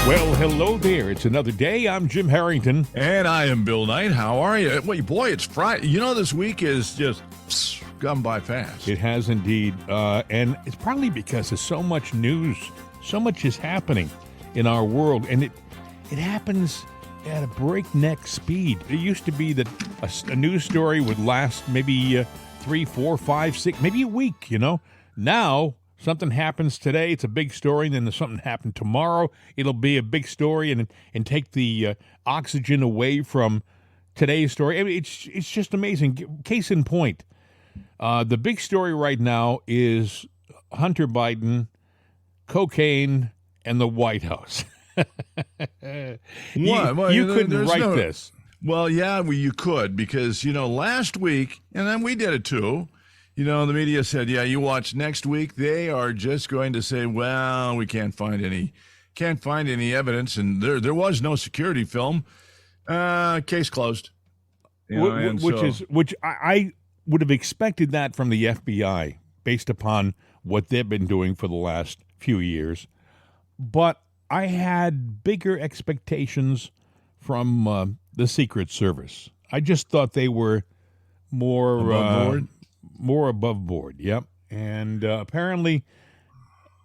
Well, hello there. It's another day. I'm Jim Harrington. And I am Bill Knight. How are you? Wait, boy, it's Friday. You know, this week is just gone by fast. It has indeed. And it's probably because there's so much news. So much is happening in our world. And it happens at a breakneck speed. It used to be that a news story would last maybe 3, 4, 5, 6, maybe a week, you know. Now, something happens today, it's a big story, and then something happened tomorrow, it'll be a big story and take the oxygen away from today's story. I mean, it's just amazing. Case in point, the big story right now is Hunter Biden, cocaine, and the White House. You couldn't write this. Well, yeah, you could, because, last week, and then we did it too, the media said, yeah, you watch next week, they are just going to say, well, we can't find any evidence, and there was no security film. Case closed. Which I would have expected that from the FBI based upon what they've been doing for the last few years. But I had bigger expectations from the Secret Service. I just thought they were more above board. Yep. And apparently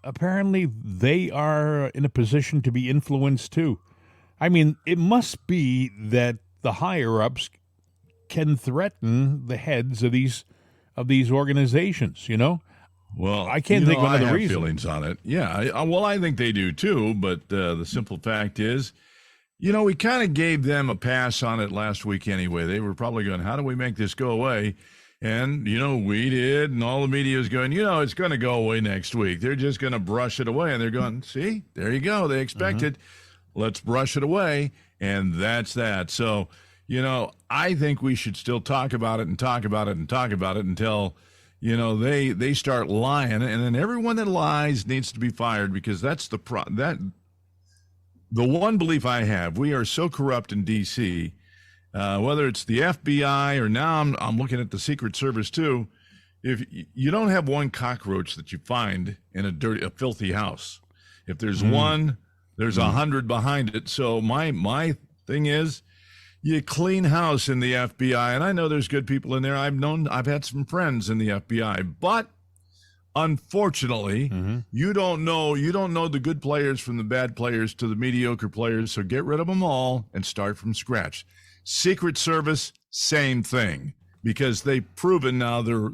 they are in a position to be influenced too. I mean, it must be that the higher ups can threaten the heads of these organizations, Well, I can't think of another reason. I have feelings on it. Yeah, I think they do too, but the simple fact is, we kind of gave them a pass on it last week anyway. They were probably going, how do we make this go away? And, we did, and all the media is going, it's going to go away next week. They're just going to brush it away. And they're going, see, there you go. They expected. Let's brush it away. And that's that. So, I think we should still talk about it and talk about it and talk about it until, they start lying. And then everyone that lies needs to be fired, because that's the one belief I have. We are so corrupt in D.C., whether it's the FBI or now I'm looking at the Secret Service too. If you don't have one cockroach that you find in a filthy house, if there's one, there's 100 behind it. So my thing is, you clean house in the FBI, and I know there's good people in there. I've had some friends in the FBI, but unfortunately, you don't know the good players from the bad players to the mediocre players. So get rid of them all and start from scratch. Secret Service, same thing, because they've proven now their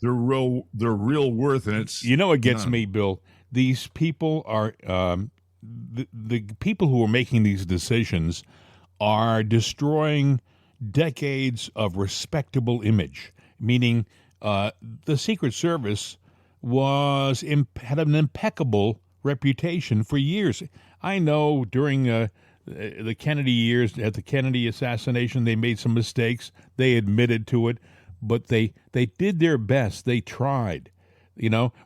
real worth, and it's it gets me, Bill. These people are the people who are making these decisions are destroying decades of respectable image. Meaning, the Secret Service had an impeccable reputation for years. I know during the Kennedy years, at the Kennedy assassination, they made some mistakes. They admitted to it, but they did their best. They tried.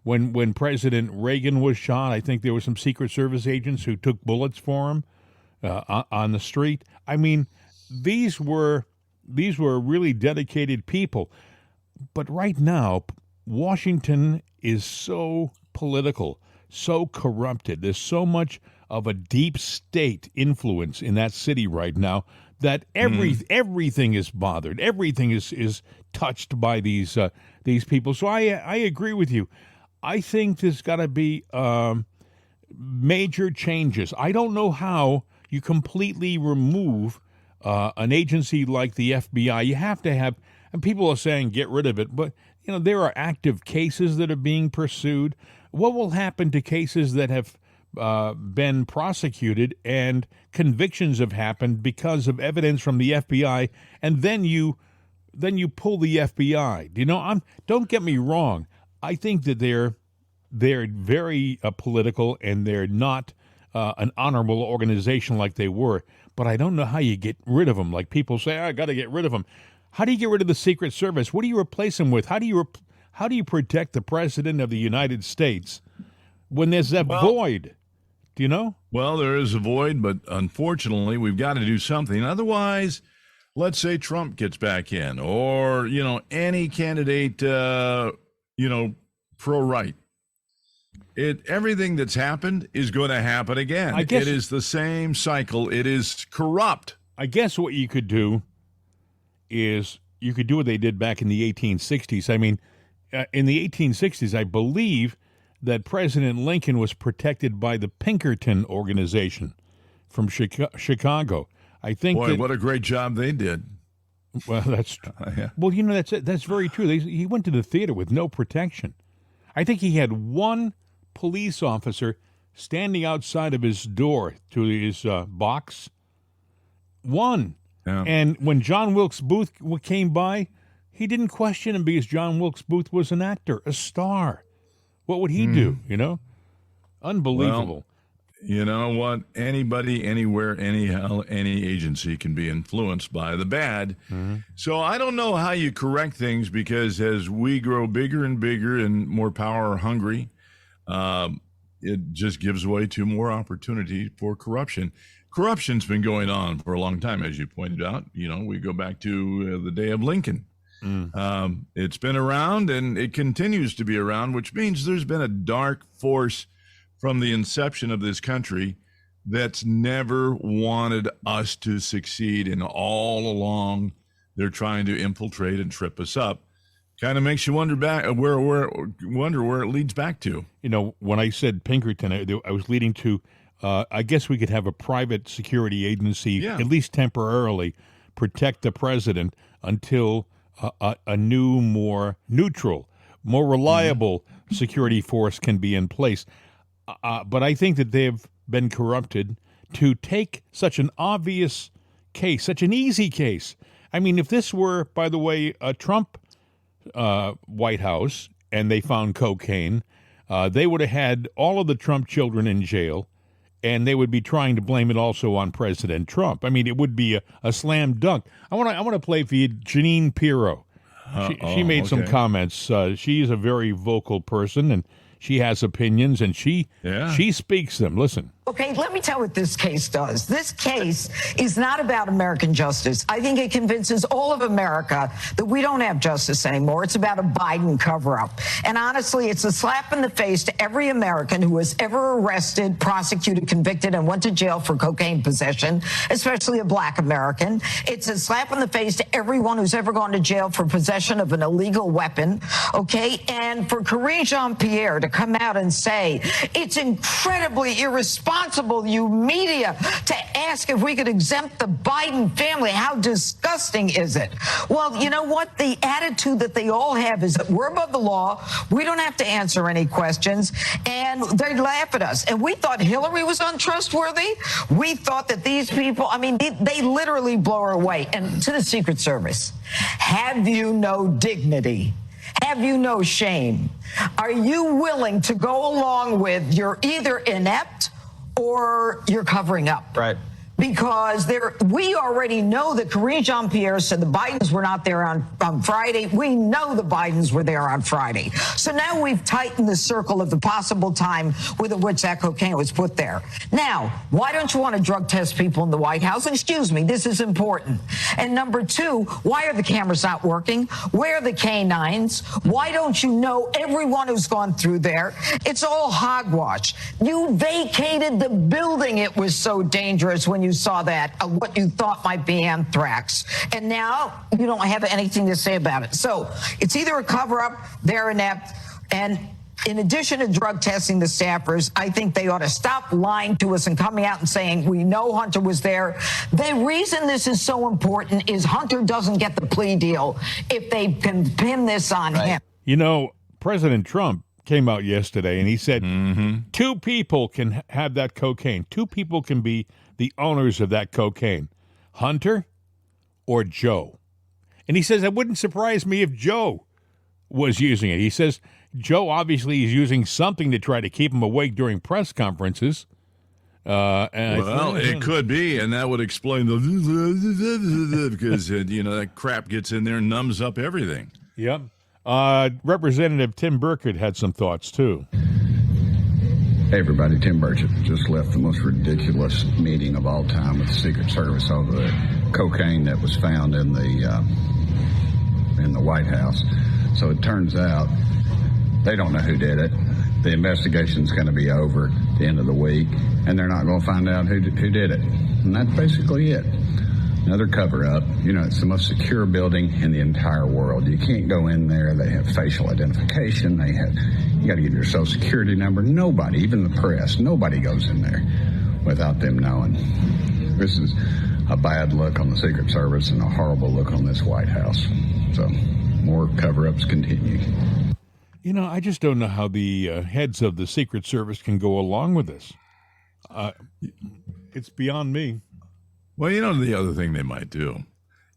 When President Reagan was shot, I think there were some Secret Service agents who took bullets for him on the street. I mean, these were really dedicated people. But right now, Washington is so political, so corrupted. There's so much of a deep state influence in that city right now that everything is bothered. Everything is touched by these people. So I agree with you. I think there's got to be major changes. I don't know how you completely remove an agency like the FBI. You have to have, and people are saying get rid of it, but there are active cases that are being pursued. What will happen to cases that have been prosecuted and convictions have happened because of evidence from the FBI, and then you pull the FBI? Don't get me wrong. I think that they're very political, and they're not an honorable organization like they were. But I don't know how you get rid of them. Like people say, I got to get rid of them. How do you get rid of the Secret Service? What do you replace them with? How do you protect the President of the United States when there's that void? Do you know? Well, there is a void, but unfortunately, we've got to do something. Otherwise, let's say Trump gets back in, or, any candidate, pro-right Everything that's happened is going to happen again. I guess it is the same cycle. It is corrupt. I guess what you could do is you could do what they did back in the 1860s. I mean, in the 1860s, I believe that President Lincoln was protected by the Pinkerton organization from Chicago. I think Boy, what a great job they did. Well, that's Yeah. well, that's very true. He went to the theater with no protection. I think he had one police officer standing outside of his door to his box. One. Yeah. And when John Wilkes Booth came by, he didn't question him because John Wilkes Booth was an actor, a star. What would he do, Unbelievable. Well, you know what? Anybody, anywhere, anyhow, any agency can be influenced by the bad. Mm-hmm. So I don't know how you correct things, because as we grow bigger and bigger and more power hungry, it just gives way to more opportunity for corruption. Corruption's been going on for a long time, as you pointed out. We go back to the day of Lincoln. It's been around, and it continues to be around, which means there's been a dark force from the inception of this country that's never wanted us to succeed, and all along they're trying to infiltrate and trip us up. Kind of makes you wonder where it leads back to. When I said Pinkerton, I was leading to, I guess we could have a private security agency, at least temporarily, protect the president until a new, more neutral, more reliable security force can be in place. But I think that they've been corrupted to take such an obvious case, such an easy case. I mean, if this were, by the way, a Trump White House and they found cocaine, they would have had all of the Trump children in jail, and they would be trying to blame it also on President Trump. I mean, it would be a slam dunk. I want to play for you Janine Pirro. She made some comments. She's a very vocal person, and she has opinions, and she speaks them. Listen. Okay, let me tell you what this case does. This case is not about American justice. I think it convinces all of America that we don't have justice anymore. It's about a Biden cover-up. And honestly, it's a slap in the face to every American who was ever arrested, prosecuted, convicted, and went to jail for cocaine possession, especially a black American. It's a slap in the face to everyone who's ever gone to jail for possession of an illegal weapon, okay? And for Karine Jean-Pierre to come out and say, it's incredibly irresponsible, you media, to ask if we could exempt the Biden family. How disgusting is it? Well, you know what? The attitude that they all have is that we're above the law. We don't have to answer any questions. And they laugh at us. And we thought Hillary was untrustworthy. We thought that these people, I mean, they literally blow her away. And to the Secret Service, have you no dignity? Have you no shame? Are you willing to go along with you're either inept or you're covering up? Right. Because we already know that Karine Jean-Pierre said the Bidens were not there on Friday. We know the Bidens were there on Friday. So now we've tightened the circle of the possible time with which that cocaine was put there. Now, why don't you want to drug test people in the White House? And excuse me, this is important. And number two, why are the cameras not working? Where are the canines? Why don't you know everyone who's gone through there? It's all hogwash. You vacated the building. It was so dangerous when you saw that, what you thought might be anthrax. And now you don't have anything to say about it. So it's either a cover-up, they're inept, and in addition to drug testing the staffers, I think they ought to stop lying to us and coming out and saying, we know Hunter was there. The reason this is so important is Hunter doesn't get the plea deal if they can pin this on him. You know, President Trump came out yesterday and he said two people can have that cocaine. Two people can be the owners of that cocaine, Hunter or Joe. And he says, it wouldn't surprise me if Joe was using it. He says Joe obviously is using something to try to keep him awake during press conferences. It could be, and that would explain the because, that crap gets in there and numbs up everything. Yep. Representative Tim Burkett had some thoughts, too. Hey everybody, Tim Burchett just left the most ridiculous meeting of all time with the Secret Service over the cocaine that was found in the White House. So it turns out they don't know who did it. the investigation's going to be over at the end of the week, and they're not going to find out who did it. And that's basically it. Another cover-up. You know, it's the most secure building in the entire world. You can't go in there. They have facial identification. You got to get your social security number. Nobody, even the press, nobody goes in there without them knowing. This is a bad look on the Secret Service and a horrible look on this White House. So more cover-ups continue. You know, I just don't know how the heads of the Secret Service can go along with this. It's beyond me. Well, you know, the other thing they might do,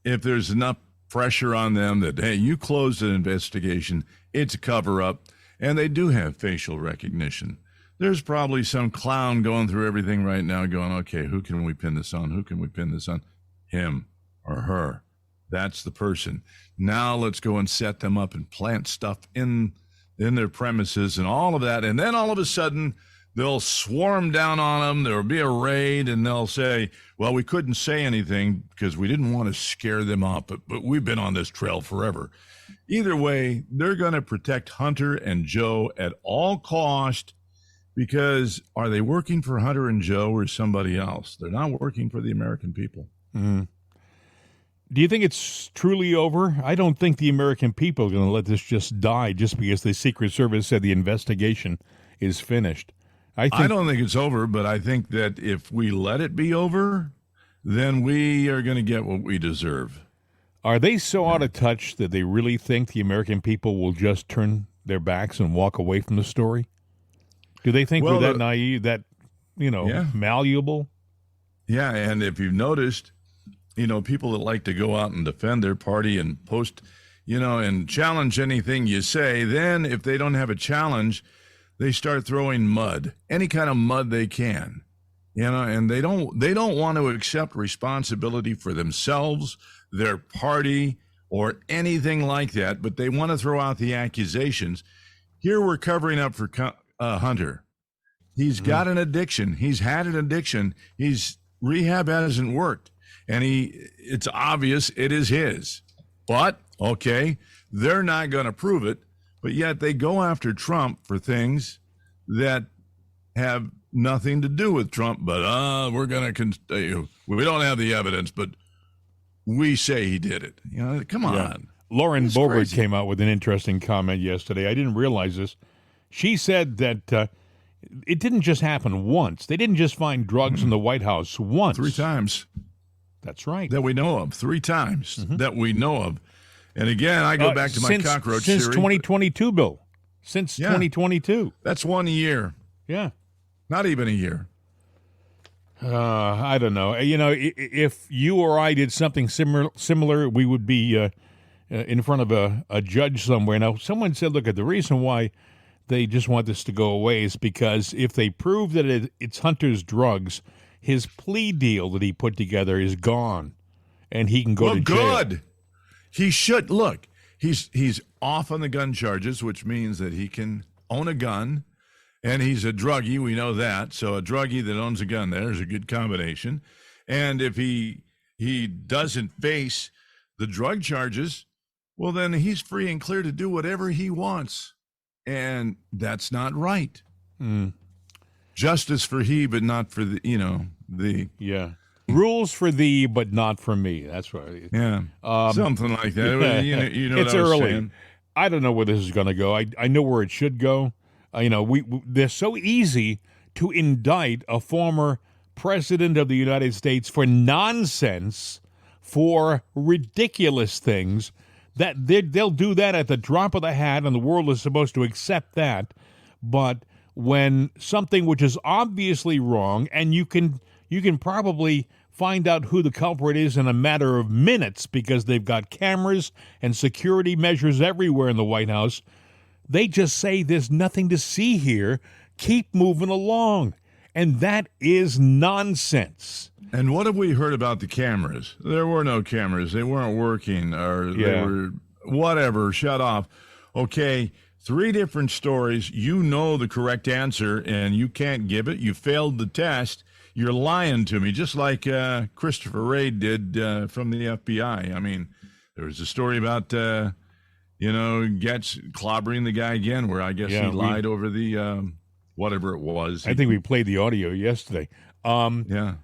if there's enough pressure on them that, hey, you closed an investigation, it's a cover-up, and they do have facial recognition, there's probably some clown going through everything right now going, okay, who can we pin this on? Who can we pin this on? Him or her. That's the person. Now let's go and set them up and plant stuff in their premises and all of that. And then all of a sudden, they'll swarm down on them. There'll be a raid, and they'll say, well, we couldn't say anything because we didn't want to scare them off, but we've been on this trail forever. Either way, they're going to protect Hunter and Joe at all cost, because are they working for Hunter and Joe or somebody else? They're not working for the American people. Mm. Do you think it's truly over? I don't think the American people are going to let this just die just because the Secret Service said the investigation is finished. I don't think it's over, but I think that if we let it be over, then we are going to get what we deserve. Are they so out of touch that they really think the American people will just turn their backs and walk away from the story? Do they think we're that naive, that, malleable? Yeah, and if you've noticed, people that like to go out and defend their party and post, and challenge anything you say, then if they don't have a challenge, they start throwing mud, any kind of mud they can, and they don't want to accept responsibility for themselves, their party, or anything like that, but they want to throw out the accusations. Here we're covering up for Hunter. He's got an addiction. He's had an addiction. Rehab hasn't worked, and it's obvious it is his. But, okay, they're not going to prove it, but yet they go after Trump for things that have nothing to do with Trump, but we're going to we don't have the evidence, but we say he did it. Come on. Yeah. Lauren Boebert came out with an interesting comment yesterday. I didn't realize this. She said that it didn't just happen once. They didn't just find drugs in the White House once. 3 times. That's right. That we know of. 3 times that we know of. And again, I go back to my cockroach theory. Since 2022, Bill. Since 2022. That's 1 year. Yeah. Not even a year. I don't know. If you or I did something similar, we would be in front of a judge somewhere. Now, someone said, look, the reason why they just want this to go away is because if they prove that it's Hunter's drugs, his plea deal that he put together is gone, and he can go to jail. Well, good. He should. Look, he's off on the gun charges, which means that he can own a gun, and he's a druggie. We know that. So a druggie that owns a gun, there's a good combination. And if he doesn't face the drug charges, well, then he's free and clear to do whatever he wants. And that's not right. Justice for he, but not for the. Yeah. Rules for thee, but not for me. That's right. Yeah. Something like that. Yeah. It's early. Saying. I don't know where this is going to go. I know where it should go. They're so easy to indict a former president of the United States for nonsense, for ridiculous things, that they'll do that at the drop of the hat, and the world is supposed to accept that. But when something which is obviously wrong, and you can probably find out who the culprit is in a matter of minutes because they've got cameras and security measures everywhere in the White House, they just say there's nothing to see here. Keep moving along. And that is nonsense. And what have we heard about the cameras? There were no cameras. They weren't working, or they were whatever, shut off. Okay, 3 different stories. You know the correct answer, and you can't give it. You failed the test. You're lying to me, just like Christopher Wray did from the FBI. I mean, there was a story about, gets clobbering the guy again, where I guess he lied over the whatever it was. I think we played the audio yesterday. Yeah.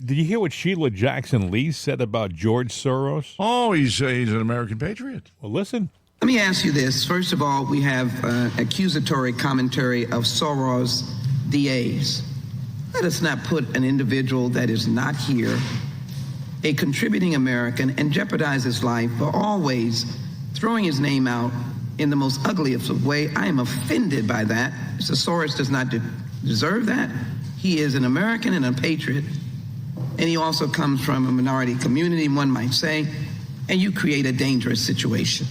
Did you hear what Sheila Jackson Lee said about George Soros? Oh, he's an American patriot. Well, listen. Let me ask you this. First of all, we have accusatory commentary of Soros DAs. Let us not put an individual that is not here, a contributing American, and jeopardize his life for always throwing his name out in the most ugliest of way. I am offended by that. Mr. Soros does not deserve that. He is an American and a patriot, and he also comes from a minority community, one might say, and you create a dangerous situation.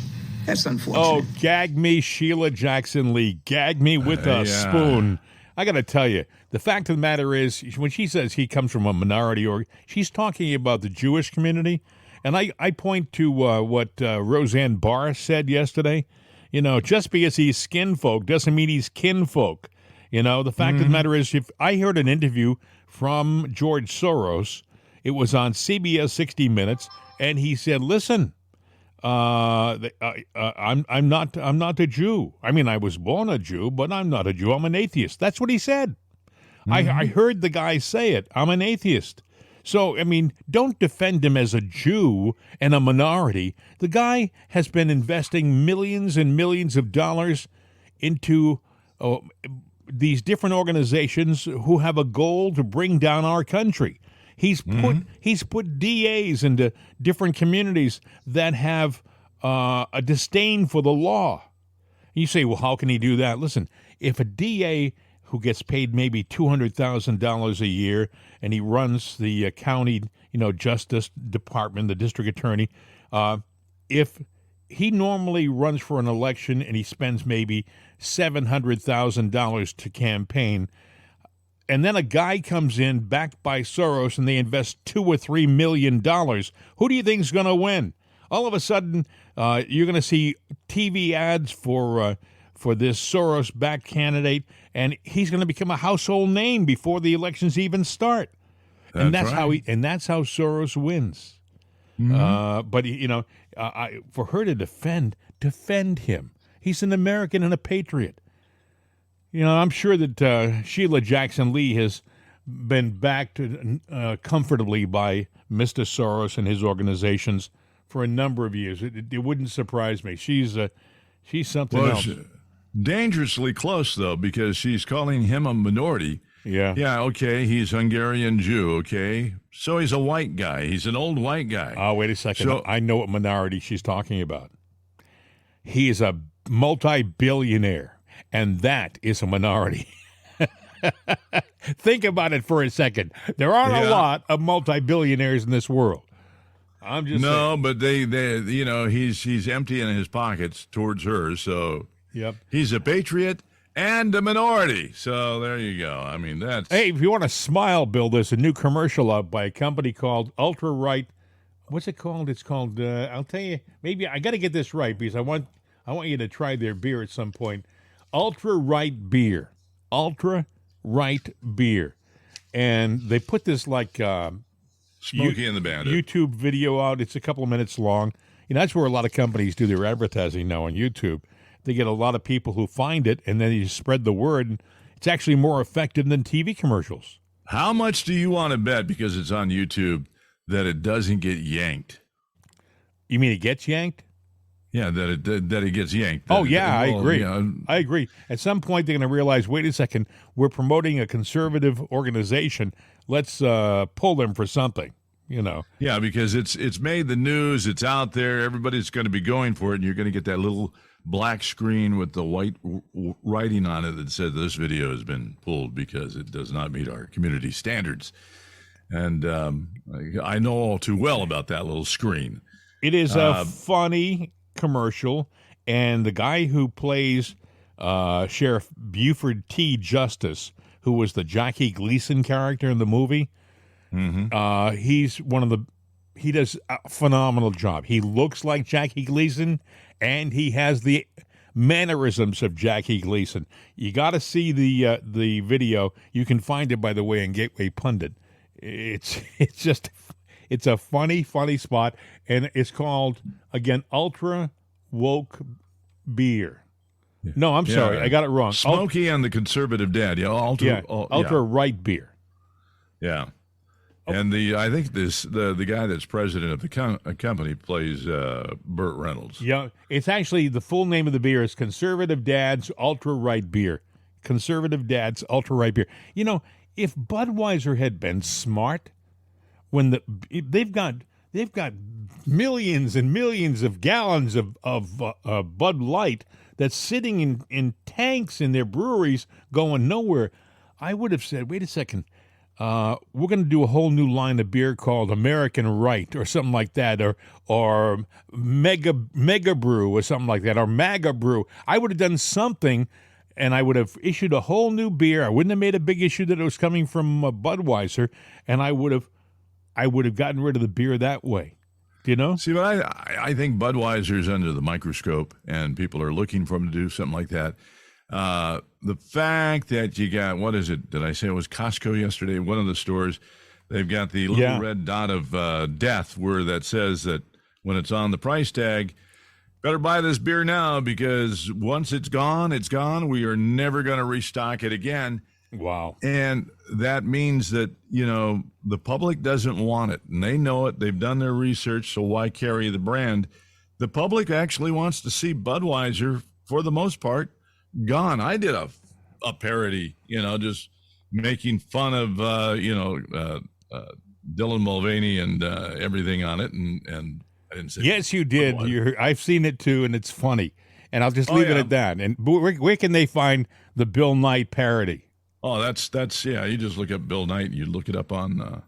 That's unfortunate. Oh, gag me, Sheila Jackson Lee. Gag me with a spoon. I got to tell you, the fact of the matter is, when she says he comes from a minority, she's talking about the Jewish community. And I point to what Roseanne Barr said yesterday. Just because he's skin folk doesn't mean he's kinfolk. The fact of the matter is, if I heard an interview from George Soros, it was on CBS 60 Minutes, and he said, listen, I'm not a Jew. I mean, I was born a Jew, but I'm not a Jew. I'm an atheist. That's what he said. I heard the guy say it. I'm an atheist. So, I mean, don't defend him as a Jew and a minority. The guy has been investing millions and millions of dollars into these different organizations who have a goal to bring down our country. He's put DAs into different communities that have a disdain for the law. You say, well, how can he do that? Listen, if a DA who gets paid maybe $200,000 a year and he runs the county, justice department, the district attorney, if he normally runs for an election and he spends maybe $700,000 to campaign, and then a guy comes in backed by Soros and they invest $2 or $3 million, who do you think is going to win? All of a sudden, you're going to see TV ads for this Soros-backed candidate, and he's going to become a household name before the elections even start. That's right. That's how Soros wins. But for her to defend him, he's an American and a patriot. I'm sure that Sheila Jackson Lee has been backed comfortably by Mr. Soros and his organizations for a number of years. It wouldn't surprise me. She's something else. Dangerously close, though, because she's calling him a minority. Yeah. Yeah, okay, he's Hungarian Jew, okay? So he's a white guy. He's an old white guy. Oh, wait a second. I know what minority she's talking about. He is a multi-billionaire, and that is a minority. Think about it for a second. There aren't a lot of multi-billionaires in this world. I'm just saying. But they he's emptying his pockets towards her, so he's a patriot and a minority. So there you go. I mean, that's... Hey, if you want to smile, Bill, there's a new commercial out by a company called Ultra Right. What's it called? It's called, I'll tell you, maybe I got to get this right because I want you to try their beer at some point. Ultra Right Beer. Ultra Right Beer. And they put this like... Smokey and the Bandit. YouTube video out. It's a couple of minutes long. That's where a lot of companies do their advertising now on YouTube. They get a lot of people who find it, and then you spread the word. And it's actually more effective than TV commercials. How much do you want to bet, because it's on YouTube, that it doesn't get yanked? You mean it gets yanked? Yeah, that it gets yanked. I agree. I agree. At some point, they're going to realize, wait a second, we're promoting a conservative organization. Let's pull them for something, Yeah, because it's made the news. It's out there. Everybody's going to be going for it, and you're going to get that little black screen with the white writing on it that said this video has been pulled because it does not meet our community standards. And I know all too well about that little screen. It is a funny commercial, and the guy who plays Sheriff Buford T. Justice, who was the Jackie Gleason character in the movie, he does a phenomenal job. He looks like Jackie Gleason, and he has the mannerisms of Jackie Gleason. You got to see the video. You can find it, by the way, in Gateway Pundit. It's a funny spot, and it's called, again, Ultra woke beer. No, I'm sorry. I got it wrong. Smokey and the conservative dad. Yeah, ultra right beer. Yeah. And I think the guy that's president of the company plays Burt Reynolds. Yeah, it's actually the full name of the beer is Conservative Dad's Ultra Right Beer. Conservative Dad's Ultra Right Beer. You know, if Budweiser had been smart, when they've got millions and millions of gallons of Bud Light that's sitting in tanks in their breweries going nowhere, I would have said, wait a second. We're going to do a whole new line of beer called American Right or something like that, or Mega Brew or something like that, or MAGA Brew. I would have done something, and I would have issued a whole new beer. I wouldn't have made a big issue that it was coming from Budweiser, and I would have gotten rid of the beer that way. Do you know? See, but I think Budweiser's under the microscope, and people are looking for them to do something like that. The fact that you got, what is it? Did I say it was Costco yesterday? One of the stores, they've got the little red dot of death where that says that when it's on the price tag, better buy this beer now because once it's gone, it's gone. We are never going to restock it again. Wow. And that means that, the public doesn't want it, and they know it. They've done their research, so why carry the brand? The public actually wants to see Budweiser, for the most part, gone. I did a parody, just making fun of, Dylan Mulvaney and everything on it, and I didn't say. Yes, you did. I've seen it too, and it's funny. And I'll just leave it at that. And where can they find the Bill Knight parody? Oh, that's you just look up Bill Knight. You look it up on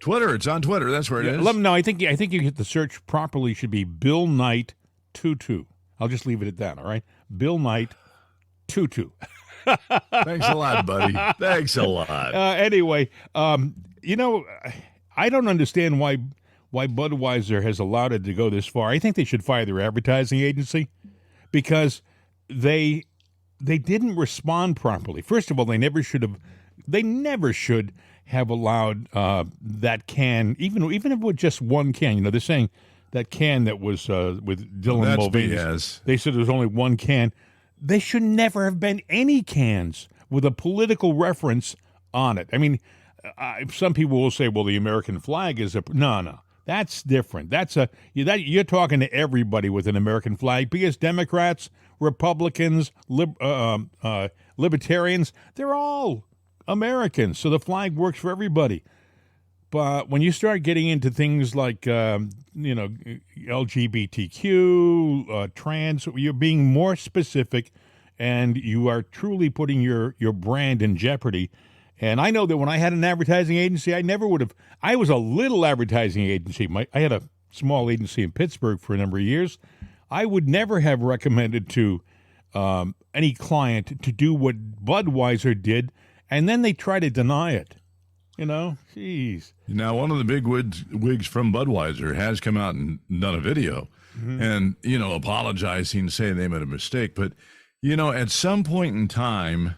Twitter. It's on Twitter. That's where it is. No, I think you hit the search properly. Should be Bill Knight 22. I'll just leave it at that. All right, Bill Knight 22. Thanks a lot, buddy. Thanks a lot. Anyway, I don't understand why Budweiser has allowed it to go this far. I think they should fire their advertising agency because they didn't respond properly. First of all, they never should have allowed that can, even if it was just one can. They're saying that can that was with Dylan Mulvaney. They said there was only one can. They should never have been any cans with a political reference on it. I mean, some people will say, well, the American flag is no. That's different. You're talking to everybody with an American flag because Democrats, Republicans, libertarians, they're all Americans. So the flag works for everybody. But when you start getting into things like, LGBTQ, trans, you're being more specific and you are truly putting your brand in jeopardy. And I know that when I had an advertising agency, I never would have. I was a little advertising agency. I had a small agency in Pittsburgh for a number of years. I would never have recommended to any client to do what Budweiser did, and then they try to deny it. Jeez. Now, one of the big wigs from Budweiser has come out and done a video and, apologizing, saying they made a mistake. But, at some point in time,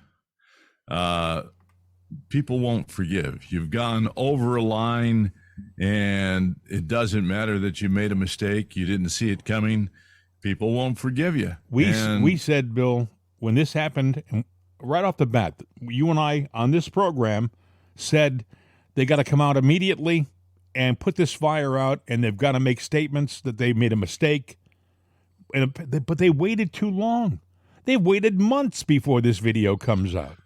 people won't forgive. You've gone over a line, and it doesn't matter that you made a mistake. You didn't see it coming. People won't forgive you. We said, Bill, when this happened, right off the bat, you and I on this program said they got to come out immediately and put this fire out, and they've got to make statements that they made a mistake. But they waited too long. They waited months before this video comes out.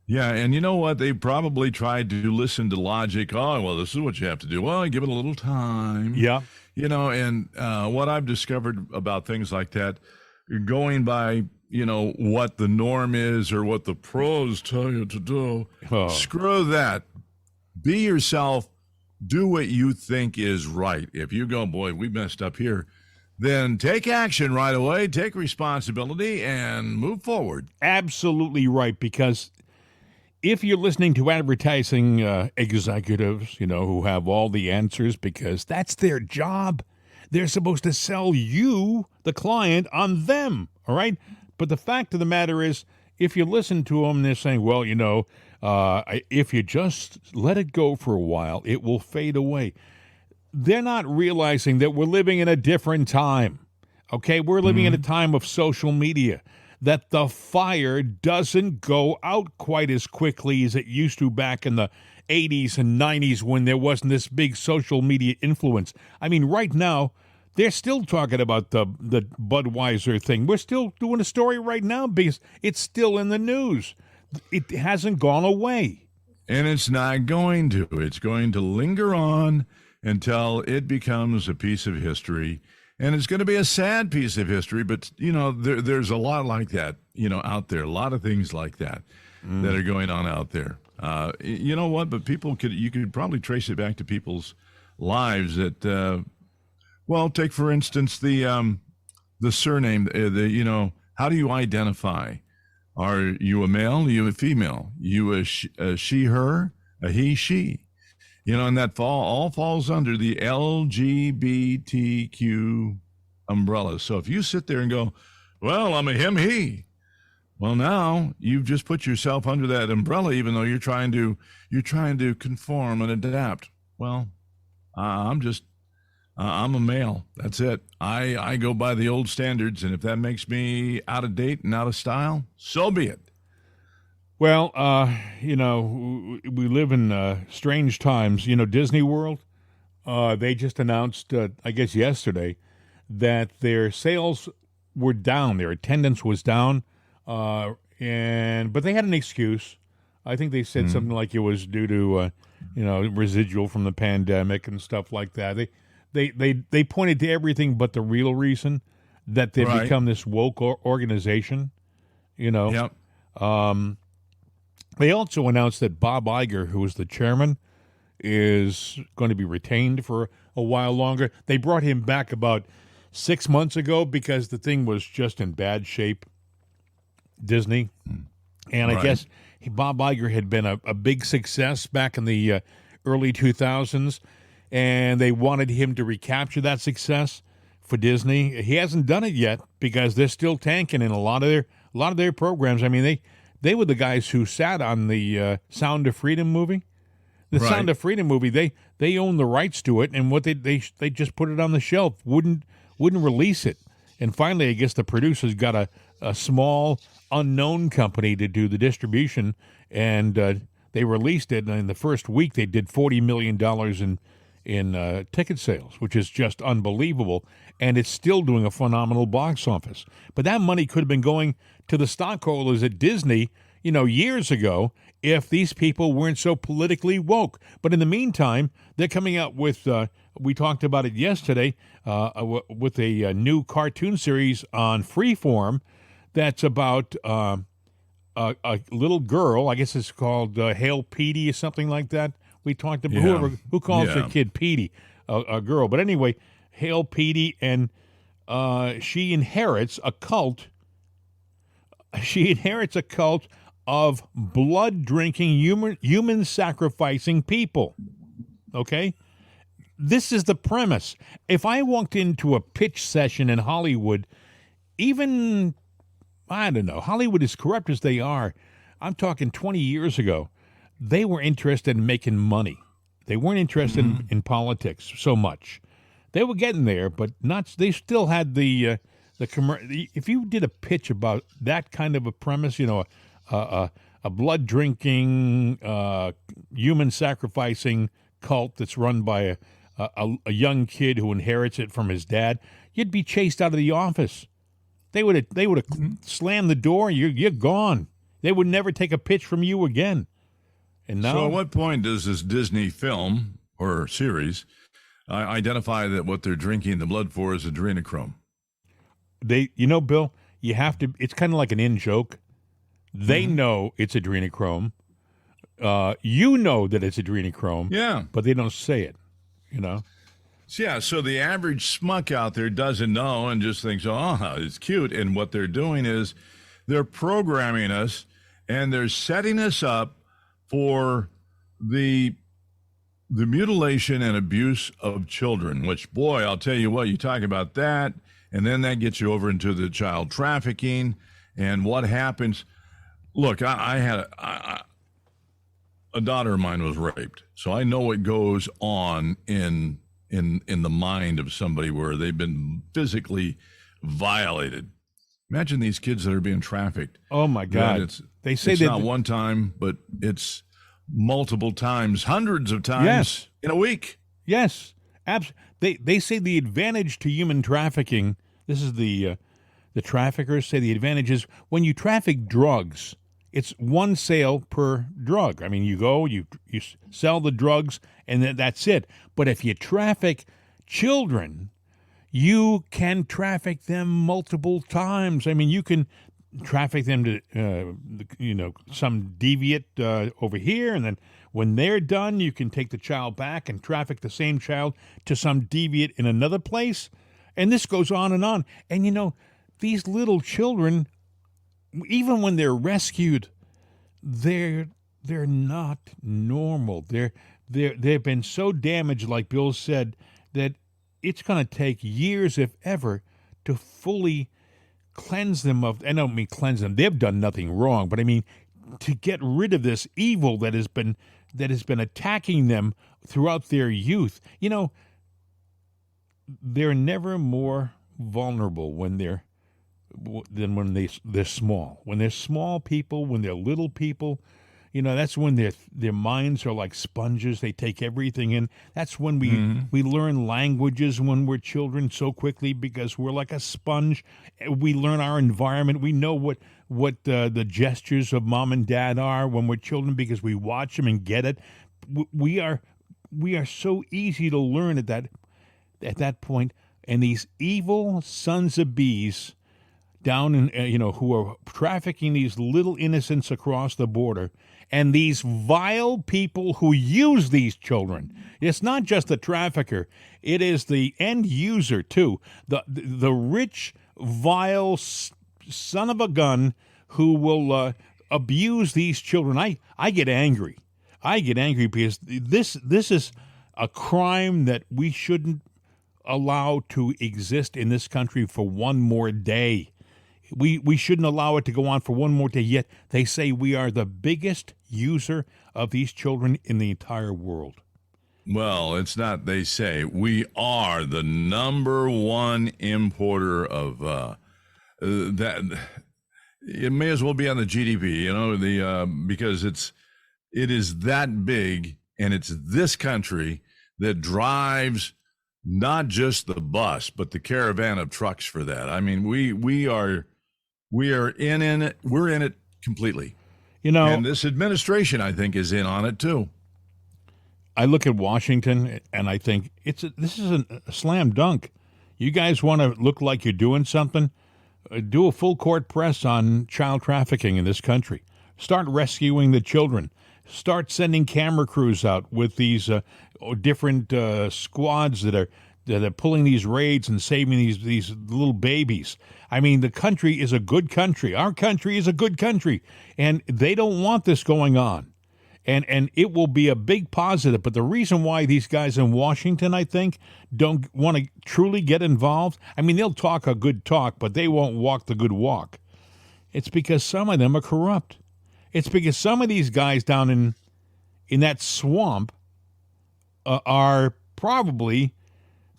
Yeah, and you know what? They probably tried to listen to logic. Oh, well, this is what you have to do. Well, give it a little time. Yeah. And what I've discovered about things like that, going by, what the norm is or what the pros tell you to do, screw that. Be yourself. Do what you think is right. If you go, boy, we messed up here, then take action right away, take responsibility, and move forward. Absolutely right, because if you're listening to advertising executives, who have all the answers because that's their job, they're supposed to sell you, the client, on them, all right? But the fact of the matter is, if you listen to them, they're saying, well, if you just let it go for a while, it will fade away. They're not realizing that we're living in a different time. Okay, we're living in a time of social media, that the fire doesn't go out quite as quickly as it used to back in the 80s and 90s when there wasn't this big social media influence. I mean, right now, they're still talking about the Budweiser thing. We're still doing a story right now because it's still in the news. It hasn't gone away. And it's not going to. It's going to linger on until it becomes a piece of history. And it's going to be a sad piece of history, but, there's a lot like that, out there. A lot of things like that that are going on out there. You know what? But you could probably trace it back to people's lives that, take, for instance, the surname, how do you identify? Are you a male? Are you a female? You a she, her, a he, she? And that all falls under the LGBTQ umbrella. So if you sit there and go, well, I'm a him, he, well, now you've just put yourself under that umbrella, even though you're trying to conform and adapt. Well, I'm a male. That's it. I go by the old standards, and if that makes me out of date and out of style, so be it. Well, we live in strange times. Disney World, they just announced, I guess yesterday, that their sales were down. Their attendance was down, but they had an excuse. I think they said something like it was due to, residual from the pandemic and stuff like that. They pointed to everything but the real reason that they've become this woke organization. Yep. They also announced that Bob Iger, who was the chairman, is going to be retained for a while longer. They brought him back about 6 months ago because the thing was just in bad shape, Disney. And I guess Bob Iger had been a big success back in the early 2000s, and they wanted him to recapture that success for Disney. He hasn't done it yet because they're still tanking in a lot of their programs. I mean, they were the guys who sat on the Sound of Freedom movie. The Sound of Freedom movie, they own the rights to it, and what they just put it on the shelf, wouldn't release it. And finally, I guess the producers got a small unknown company to do the distribution, and they released it. And in the first week, they did $40 million in ticket sales, which is just unbelievable. And it's still doing a phenomenal box office. But that money could have been going to the stockholders at Disney, years ago, if these people weren't so politically woke. But in the meantime, they're coming out with, we talked about it yesterday, with a new cartoon series on Freeform that's about a little girl. I guess it's called Hail Petey or something like that. We talked about who calls their kid Petey, a girl. But anyway, Hail Petey, and she inherits a cult. She inherits a cult of blood-drinking, human-sacrificing people. Okay? This is the premise. If I walked into a pitch session in Hollywood, even, I don't know, Hollywood, as corrupt as they are, I'm talking 20 years ago, they were interested in making money. They weren't interested in politics so much. They were getting there, but not. They still had the if you did a pitch about that kind of a premise, a blood drinking, human sacrificing cult that's run by a young kid who inherits it from his dad, you'd be chased out of the office. They would have slammed the door. You're gone. They would never take a pitch from you again. And now, so at what point does this Disney film or series identify that what they're drinking the blood for is adrenochrome? Bill, you have to. It's kind of like an in-joke. They know it's adrenochrome. You know that it's adrenochrome. Yeah, but they don't say it. Yeah, so the average schmuck out there doesn't know and just thinks, oh, it's cute. And what they're doing is they're programming us and they're setting us up for the mutilation and abuse of children, which, boy, I'll tell you what, you talk about that, and then that gets you over into the child trafficking and what happens. Look, I had a daughter of mine was raped, so I know what goes on in the mind of somebody where they've been physically violated. Imagine these kids that are being trafficked. Oh my God! They say it's not one time, but it's multiple times, hundreds of times in a week. Yes, They say the advantage to human trafficking. This is the traffickers say the advantage is when you traffic drugs. It's one sale per drug. I mean, you go, you sell the drugs, and that's it. But if you traffic children, you can traffic them multiple times. I mean, you can traffic them to, some deviant over here, and then when they're done, you can take the child back and traffic the same child to some deviant in another place. And this goes on and on. And, these little children, even when they're rescued, they're not normal. They've been so damaged, like Bill said, that it's going to take years, if ever, to fully cleanse them of. I don't mean cleanse them; they've done nothing wrong. But I mean to get rid of this evil that has been attacking them throughout their youth. They're never more vulnerable than when they're small. When they're small people, when they're little people, that's when their minds are like sponges. They take everything in. That's when we learn languages when we're children so quickly because we're like a sponge. We learn our environment. We know what the gestures of mom and dad are when we're children because we watch them and get it. We are so easy to learn at that point. And these evil sons of bees down in, who are trafficking these little innocents across the border, and these vile people who use these children. It's not just the trafficker; it is the end user too. The rich, vile son of a gun who will abuse these children. I get angry. I get angry because this is a crime that we shouldn't allow to exist in this country for one more day. We shouldn't allow it to go on for one more day, yet they say we are the biggest user of these children in the entire world. Well, it's not they say. We are the number one importer of that. It may as well be on the GDP, because it is that big, and it's this country that drives not just the bus, but the caravan of trucks for that. I mean, we are in it. We're in it completely. And this administration, I think, is in on it too. I look at Washington and I think this is a slam dunk. You guys want to look like you're doing something? Do a full court press on child trafficking in this country. Start rescuing the children. Start sending camera crews out with these different squads that are pulling these raids and saving these little babies. I mean, the country is a good country. Our country is a good country, and they don't want this going on. And it will be a big positive. But the reason why these guys in Washington, I think, don't want to truly get involved, I mean, they'll talk a good talk, but they won't walk the good walk. It's because some of them are corrupt. It's because some of these guys down in that swamp are probably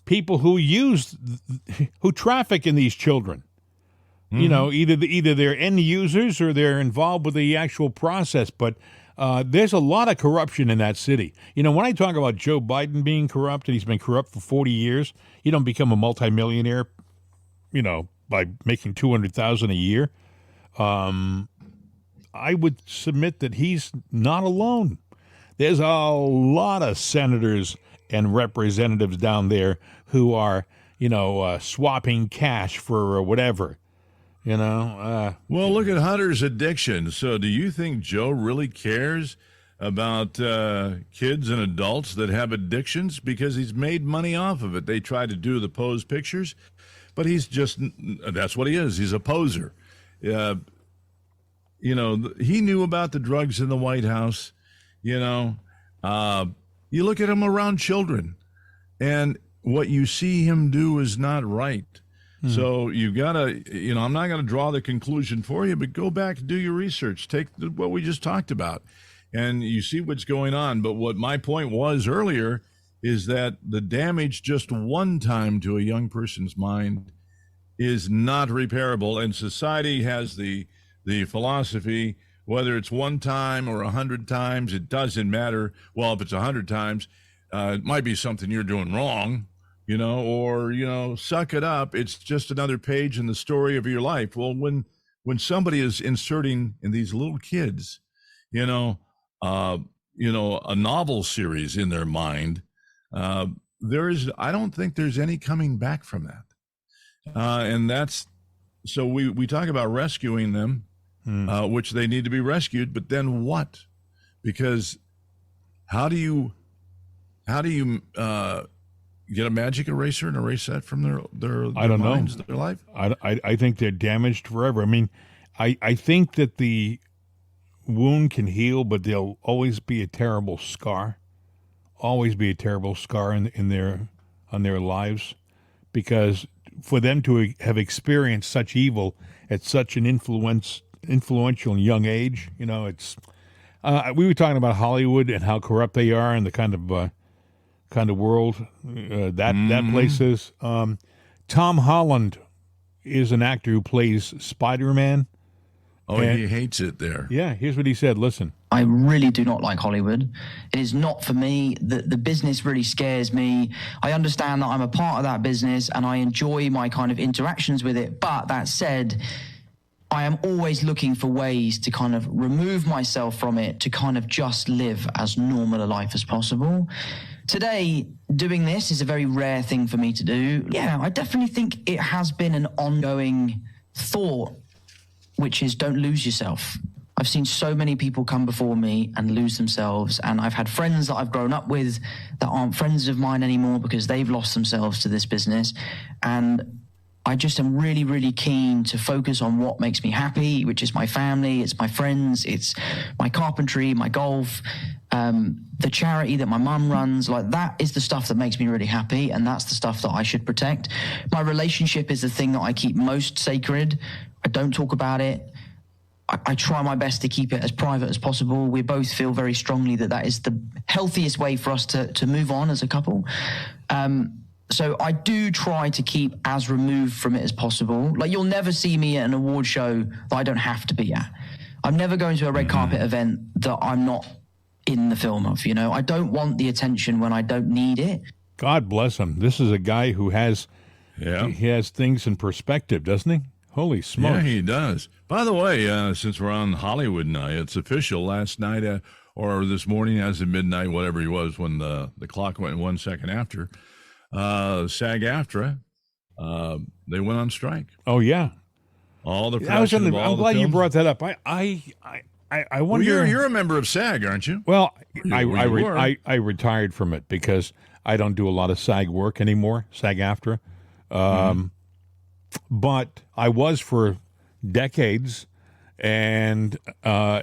people who traffic in these children. Either they're end users or they're involved with the actual process. But there's a lot of corruption in that city. When I talk about Joe Biden being corrupt, and he's been corrupt for 40 years, you don't become a multimillionaire, by making $200,000 a year. I would submit that he's not alone. There's a lot of senators and representatives down there who are, swapping cash for whatever, Well, look at Hunter's addiction. So do you think Joe really cares about kids and adults that have addictions? Because he's made money off of it. They try to do the pose pictures, but that's what he is. He's a poser. He knew about the drugs in the White House. You look at him around children, and what you see him do is not right. So you've got to, I'm not going to draw the conclusion for you, but go back and do your research. Take what we just talked about, and you see what's going on. But what my point was earlier is that the damage just one time to a young person's mind is not repairable, and society has the philosophy, whether it's one time or 100 times, it doesn't matter. Well, if it's 100 times, it might be something you're doing wrong, or suck it up. It's just another page in the story of your life. Well, when somebody is inserting in these little kids, a novel series in their mind, I don't think there's any coming back from that. And that's, so we talk about rescuing them, which they need to be rescued, but then what? Because how do you get a magic eraser and erase that from their I don't minds, know. their life? I think they're damaged forever. I mean, I think that the wound can heal, but there'll always be a terrible scar. Always be a terrible scar on their lives, because for them to have experienced such evil at such an influential young age, it's. We were talking about Hollywood and how corrupt they are, and the kind of world that place is. Tom Holland is an actor who plays Spider-Man. Oh, and he hates it there. Yeah, here's what he said. Listen. I really do not like Hollywood. It is not for me. The business really scares me. I understand that I'm a part of that business and I enjoy my kind of interactions with it. But that said, I am always looking for ways to kind of remove myself from it, to kind of just live as normal a life as possible. Today, doing this is a very rare thing for me to do. Yeah, I definitely think it has been an ongoing thought, which is don't lose yourself. I've seen so many people come before me and lose themselves, and I've had friends that I've grown up with that aren't friends of mine anymore because they've lost themselves to this business. And I just am really, really keen to focus on what makes me happy, which is my family, it's my friends, it's my carpentry, my golf, the charity that my mum runs. Like, that is the stuff that makes me really happy, and that's the stuff that I should protect. My relationship is the thing that I keep most sacred. I don't talk about it. I try my best to keep it as private as possible. We both feel very strongly that is the healthiest way for us to move on as a couple. So I do try to keep as removed from it as possible. Like, you'll never see me at an award show that I don't have to be at. I'm never going to a red carpet event that I'm not in the film of, I don't want the attention when I don't need it. God bless him. This is a guy who has he has things in perspective, doesn't he? Holy smokes. Yeah, he does. By the way, since we're on Hollywood night, it's official. Last night or this morning as of midnight, whatever it was, when the clock went 1 second after, SAG-AFTRA, they went on strike. Oh, yeah. All the I'm glad you brought that up. I wonder. Well, you're a member of SAG, aren't you? Well, I retired from it because I don't do a lot of SAG work anymore, SAG-AFTRA. But I was for decades, and I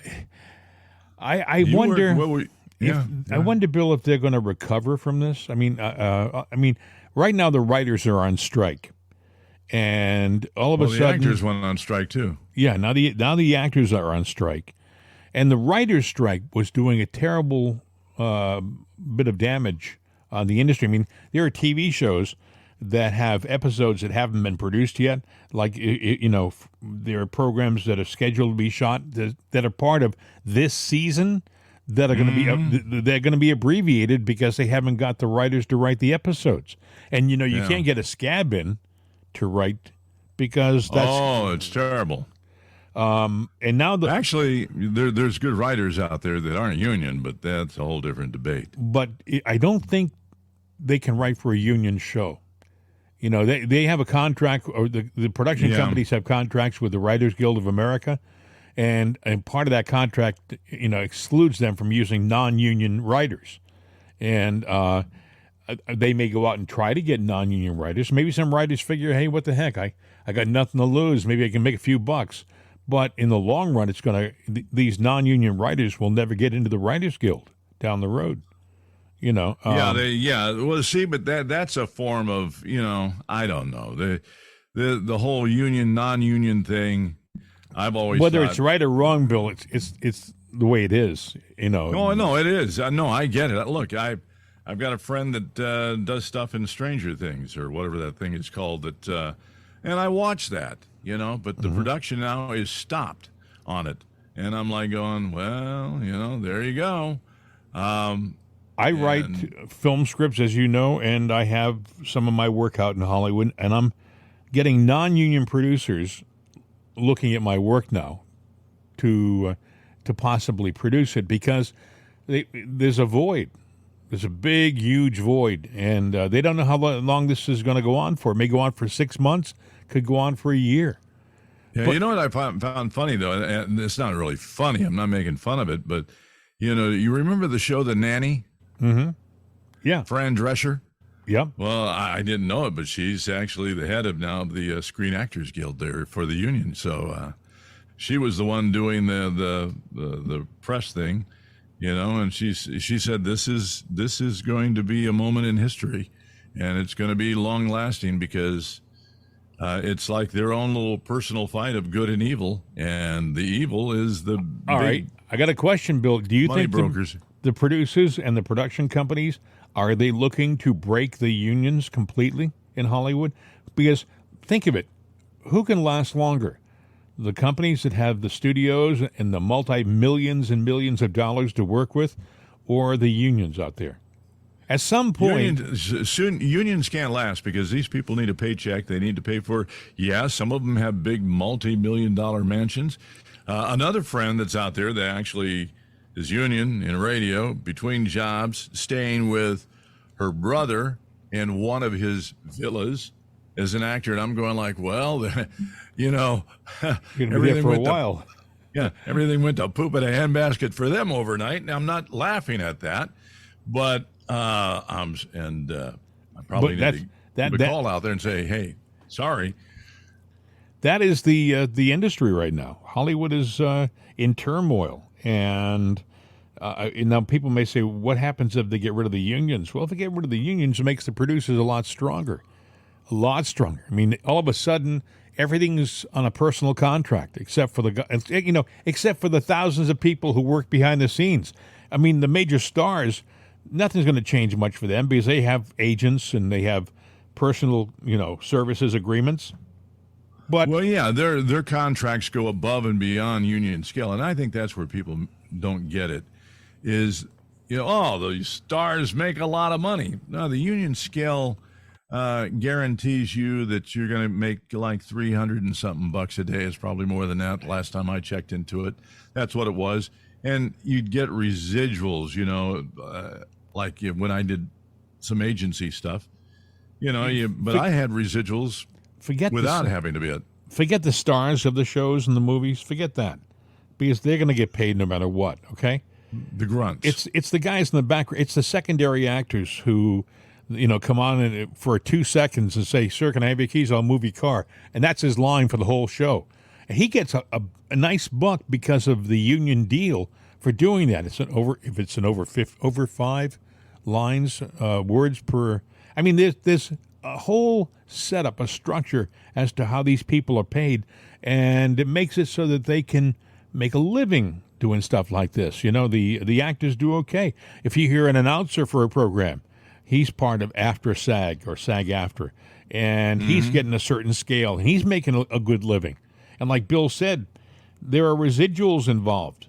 wonder. I wonder, Bill, if they're going to recover from this. I mean, right now the writers are on strike, and all of a sudden, the actors went on strike too. Yeah, now the actors are on strike, and the writers' strike was doing a terrible bit of damage on the industry. I mean, there are TV shows that have episodes that haven't been produced yet. Like, there are programs that are scheduled to be shot that are part of this season that are going to be they're going to be abbreviated because they haven't got the writers to write the episodes. And you can't get a scab in to write because that's it's terrible. And now actually there's good writers out there that aren't union, but that's a whole different debate. But I don't think they can write for a union show. They have a contract, or the production companies have contracts with the Writers Guild of America, and part of that contract, excludes them from using non-union writers. And they may go out and try to get non-union writers. Maybe some writers figure, hey, what the heck? I got nothing to lose. Maybe I can make a few bucks. But in the long run, these non-union writers will never get into the Writers Guild down the road. Well, see, but that's a form of, I don't know, the whole union non-union thing. I've always whether thought, it's right or wrong, Bill, it's the way it is. No, it is. No, I get it. Look, I've got a friend that does stuff in Stranger Things or whatever that thing is called. That And I watched that, but the production now is stopped on it. And I'm like going, well, there you go. I write film scripts, as you know, and I have some of my work out in Hollywood, and I'm getting non-union producers looking at my work now to possibly produce it, because there's a void. There's a big, huge void, and they don't know how long this is going to go on for. It may go on for 6 months, could go on for a year. Yeah, you know what I found funny, though, and it's not really funny. I'm not making fun of it, but, you remember the show The Nanny? Mm-hmm. Yeah. Fran Drescher? Yep. Well, I didn't know it, but she's actually the head of now the Screen Actors Guild there for the union. So she was the one doing the press thing, and she said this is going to be a moment in history, and it's going to be long lasting, because it's like their own little personal fight of good and evil, and the evil is the all right. I got a question, Bill. Do you money think brokers. The producers and the production companies, are they looking to break the unions completely in Hollywood? Because think of it, who can last longer? The companies that have the studios and the multi-millions and millions of dollars to work with, or the unions out there? At some point... Unions can't last, because these people need a paycheck. They need to pay for... Yeah, some of them have big multi-million-dollar mansions. Another friend that's out there that actually is union in radio, between jobs, staying with her brother in one of his villas as an actor. And I'm going like, well, You're going to be there everything for a went while. everything went to poop in a handbasket for them overnight. And I'm not laughing at that, but I probably need to give a call out there and say, hey, sorry. That is the industry right now. Hollywood is in turmoil, and now people may say, "What happens if they get rid of the unions?" Well, if they get rid of the unions, it makes the producers a lot stronger, a lot stronger. I mean, all of a sudden, everything's on a personal contract, except for the thousands of people who work behind the scenes. I mean, the major stars, nothing's going to change much for them, because they have agents and they have personal, services agreements. But well, yeah, their contracts go above and beyond union scale, and I think that's where people don't get it. Is the stars make a lot of money. No, the union scale guarantees you that you're going to make like 300 and something bucks a day. It's probably more than that. Last time I checked into it, that's what it was, and you'd get residuals. Like when I did some agency stuff, but I had residuals. Without having to be forget the stars of the shows and the movies. Forget that, because they're going to get paid no matter what. Okay, the grunts. It's the guys in the background. It's the secondary actors who, come on for 2 seconds and say, "Sir, can I have your keys? I'll move your car," and that's his line for the whole show. And he gets a nice buck because of the union deal for doing that. It's over 5 lines, words per. I mean, there's a whole setup, a structure as to how these people are paid, and it makes it so that they can make a living doing stuff like this. The actors do okay. If you hear an announcer for a program, he's part of after SAG or SAG after, and he's getting a certain scale, and he's making a good living. And like Bill said, there are residuals involved.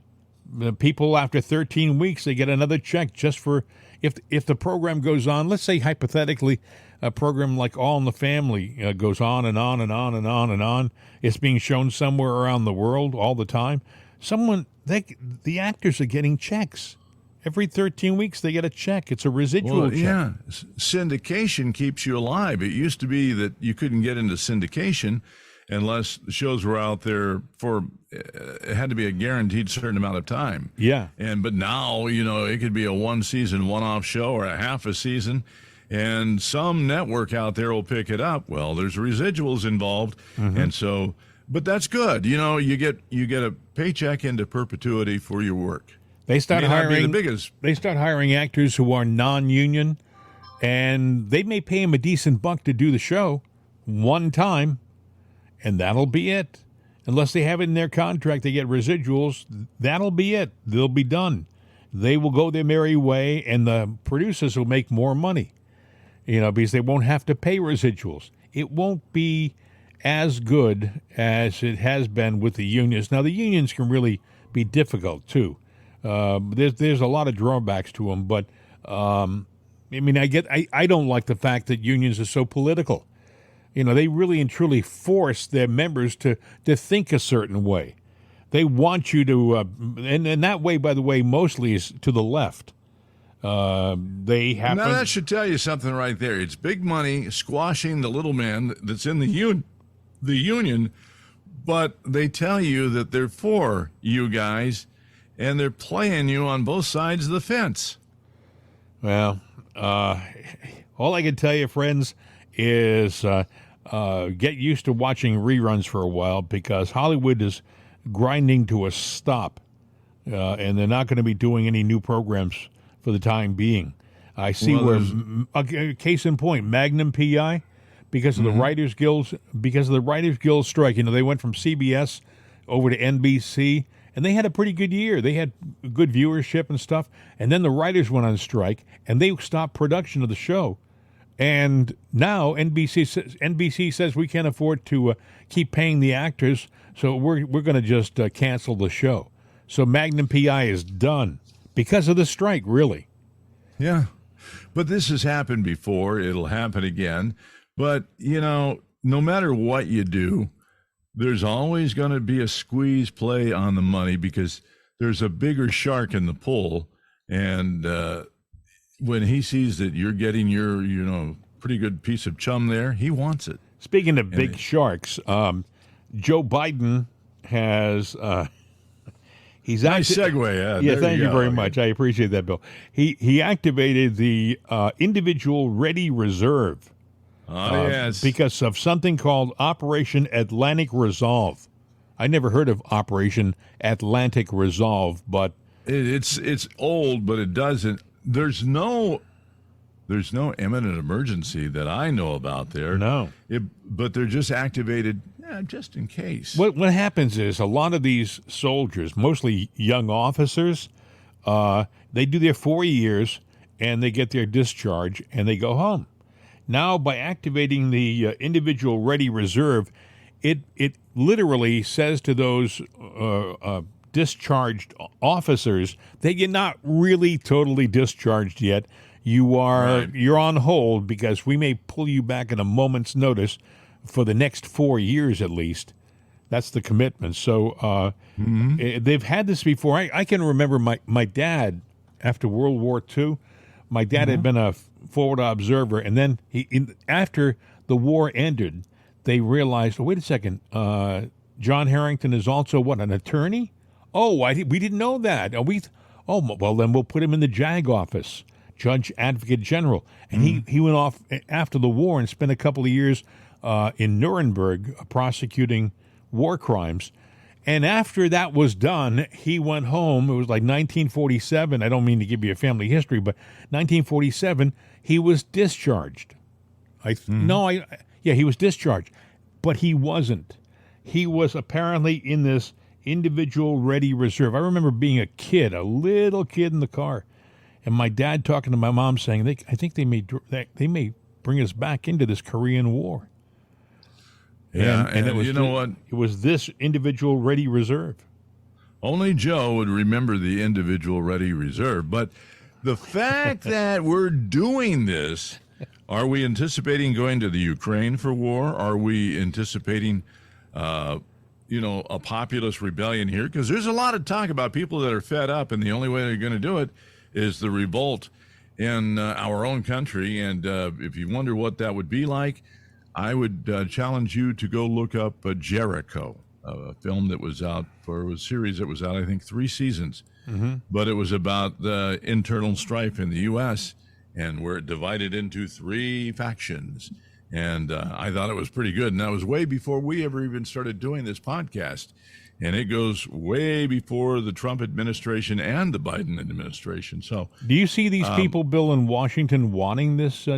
The people after 13 weeks, they get another check just for if the program goes on. Let's say hypothetically, a program like All in the Family goes on and on and on and on and on. It's being shown somewhere around the world all the time. The actors are getting checks. Every 13 weeks they get a check. It's a residual check. Yeah, syndication keeps you alive. It used to be that you couldn't get into syndication unless the shows were out there for, it had to be a guaranteed certain amount of time. Yeah. But now, it could be a one-season, one-off show or a half a season, and some network out there will pick it up. Well, there's residuals involved, and so, but that's good. You get a paycheck into perpetuity for your work. They start hiring the biggest. They start hiring actors who are non-union, and they may pay them a decent buck to do the show one time, and that'll be it. Unless they have it in their contract, they get residuals. That'll be it. They'll be done. They will go their merry way, and the producers will make more money. Because they won't have to pay residuals. It won't be as good as it has been with the unions. Now, the unions can really be difficult too. There's a lot of drawbacks to them, but I mean, I don't like the fact that unions are so political. You know, they really and truly force their members to think a certain way. They want you to, and that way, by the way, mostly is to the left. They happen. Now that should tell you something right there. It's big money squashing the little man that's in the union, but they tell you that they're for you guys, and they're playing you on both sides of the fence. Well, all I can tell you, friends, is get used to watching reruns for a while, because Hollywood is grinding to a stop, and they're not going to be doing any new programs for the time being. I see case in point, Magnum PI, because of the Writers Guild strike. You know, they went from CBS over to NBC, and they had a pretty good year. They had good viewership and stuff. And then the writers went on strike, and they stopped production of the show. And now NBC says we can't afford to keep paying the actors, so we're going to just cancel the show. So Magnum PI is done because of the strike, really. Yeah. But this has happened before. It'll happen again. But, you know, no matter what you do, there's always going to be a squeeze play on the money, because there's a bigger shark in the pool. And when he sees that you're getting your, you know, pretty good piece of chum there, he wants it. Speaking of big sharks, Joe Biden has he's nice segue. Yeah, thank you very much. I appreciate that, Bill. He activated the individual ready reserve. Oh, yes. Because of something called Operation Atlantic Resolve. I never heard of Operation Atlantic Resolve, but it's old, but it doesn't. There's no imminent emergency that I know about there. No. But they're just activated just in case. What happens is a lot of these soldiers, mostly young officers, they do their 4 years and they get their discharge and they go home. Now, by activating the individual ready reserve, it literally says to those discharged officers that you're not really totally discharged yet. You're on hold, because we may pull you back at a moment's notice for the next 4 years at least. That's the commitment. So they've had this before. I can remember my dad, after World War II, my dad had been a forward observer, and then after the war ended, they realized, oh, wait a second, John Harrington is also an attorney? Oh, we didn't know that. Well, then we'll put him in the JAG office, Judge Advocate General. And he went off after the war and spent a couple of years in Nuremberg prosecuting war crimes. And after that was done, he went home. It was like 1947. I don't mean to give you a family history, but 1947, he was discharged. He was discharged, but he wasn't. He was apparently in this individual ready reserve. I remember being a little kid in the car, and my dad talking to my mom saying, I think they may bring us back into this Korean War. Yeah, and it was, you know what? It was this individual ready reserve. Only Joe would remember the individual ready reserve. But the fact that we're doing this, are we anticipating going to the Ukraine for war? Are we anticipating, a populist rebellion here? Because there's a lot of talk about people that are fed up, and the only way they're going to do it is the revolt in our own country. And if you wonder what that would be like, I would challenge you to go look up Jericho, a film that was out a series that was out, I think, 3 seasons. But it was about the internal strife in the U.S. and where it divided into 3 factions. And I thought it was pretty good. And that was way before we ever even started doing this podcast. And it goes way before the Trump administration and the Biden administration. So, do you see these people, Bill, in Washington wanting this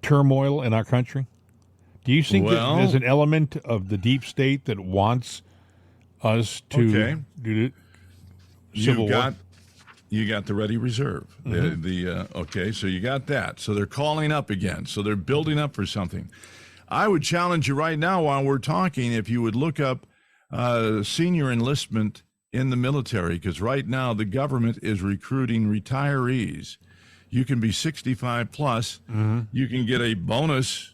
turmoil in our country? Do you think that there's an element of the deep state that wants us to do civil war? You got the ready reserve. So you got that. So they're calling up again. So they're building up for something. I would challenge you right now while we're talking, if you would look up senior enlistment in the military, because right now the government is recruiting retirees. You can be 65 plus. Mm-hmm. You can get a bonus,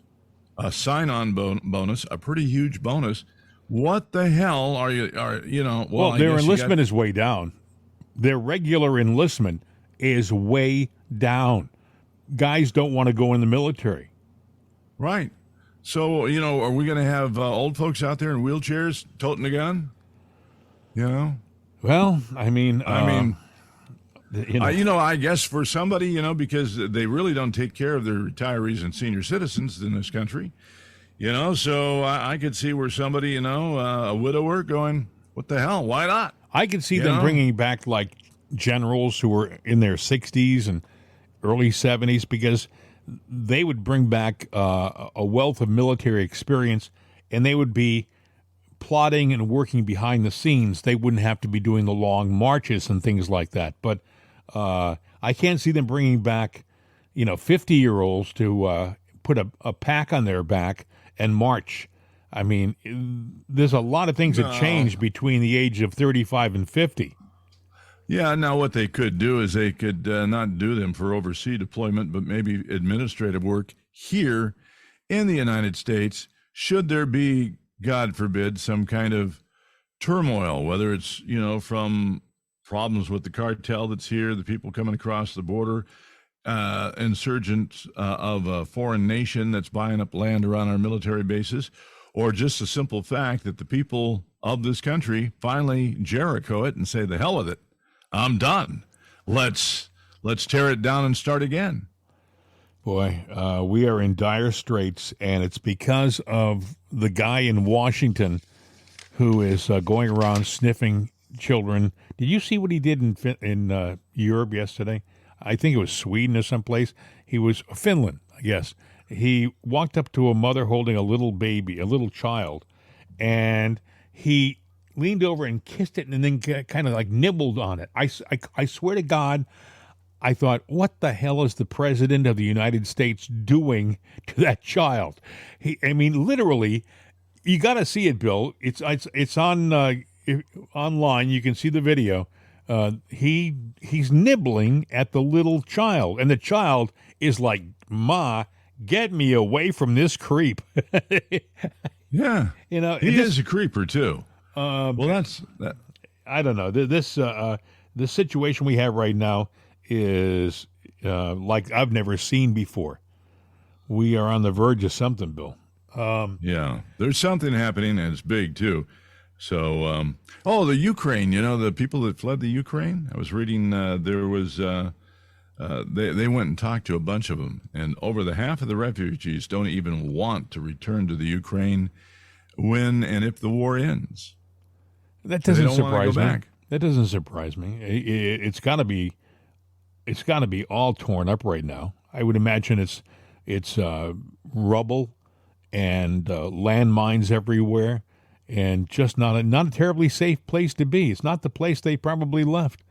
a sign-on bonus, a pretty huge bonus. What the hell are you? Well, their enlistment is way down. Their regular enlistment is way down. Guys don't want to go in the military. Right. So, are we going to have old folks out there in wheelchairs toting a gun? Well, I guess for somebody, because they really don't take care of their retirees and senior citizens in this country, so I could see where somebody, a widower going, what the hell? Why not? I could see them bringing back like generals who were in their 60s and early 70s, because they would bring back a wealth of military experience, and they would be plotting and working behind the scenes. They wouldn't have to be doing the long marches and things like that. But I can't see them bringing back, 50-year-olds to put a pack on their back and march. I mean, there's a lot of things that change between the age of 35 and 50. Yeah, now what they could do is they could not do them for overseas deployment, but maybe administrative work here in the United States, should there be, God forbid, some kind of turmoil, whether it's, from problems with the cartel that's here, the people coming across the border, insurgents of a foreign nation that's buying up land around our military bases, or just the simple fact that the people of this country finally Jericho it and say, the hell with it. I'm done. Let's tear it down and start again. Boy, we are in dire straits, and it's because of the guy in Washington who is going around sniffing children. Did you see what he did in Europe yesterday? I think it was Sweden or someplace. He was Finland, I guess. He walked up to a mother holding a little baby, a little child, and he leaned over and kissed it and then kind of like nibbled on it. I swear to God, I thought, what the hell is the president of the United States doing to that child? Literally, you got to see it, Bill. It's on online. You can see the video. He's nibbling at the little child, and the child is like, "Ma, get me away from this creep." Yeah, he is a creeper too. That's that. I don't know. The situation we have right now is like I've never seen before. We are on the verge of something, Bill. Yeah, there's something happening, and it's big too. So, the Ukraine. The people that fled the Ukraine. I was reading. There was. They went and talked to a bunch of them, and over the half of the refugees don't even want to return to the Ukraine when and if the war ends. That doesn't surprise me. That doesn't surprise me. It's got to be all torn up right now. I would imagine it's rubble and landmines everywhere, and just not a terribly safe place to be. It's not the place they probably left.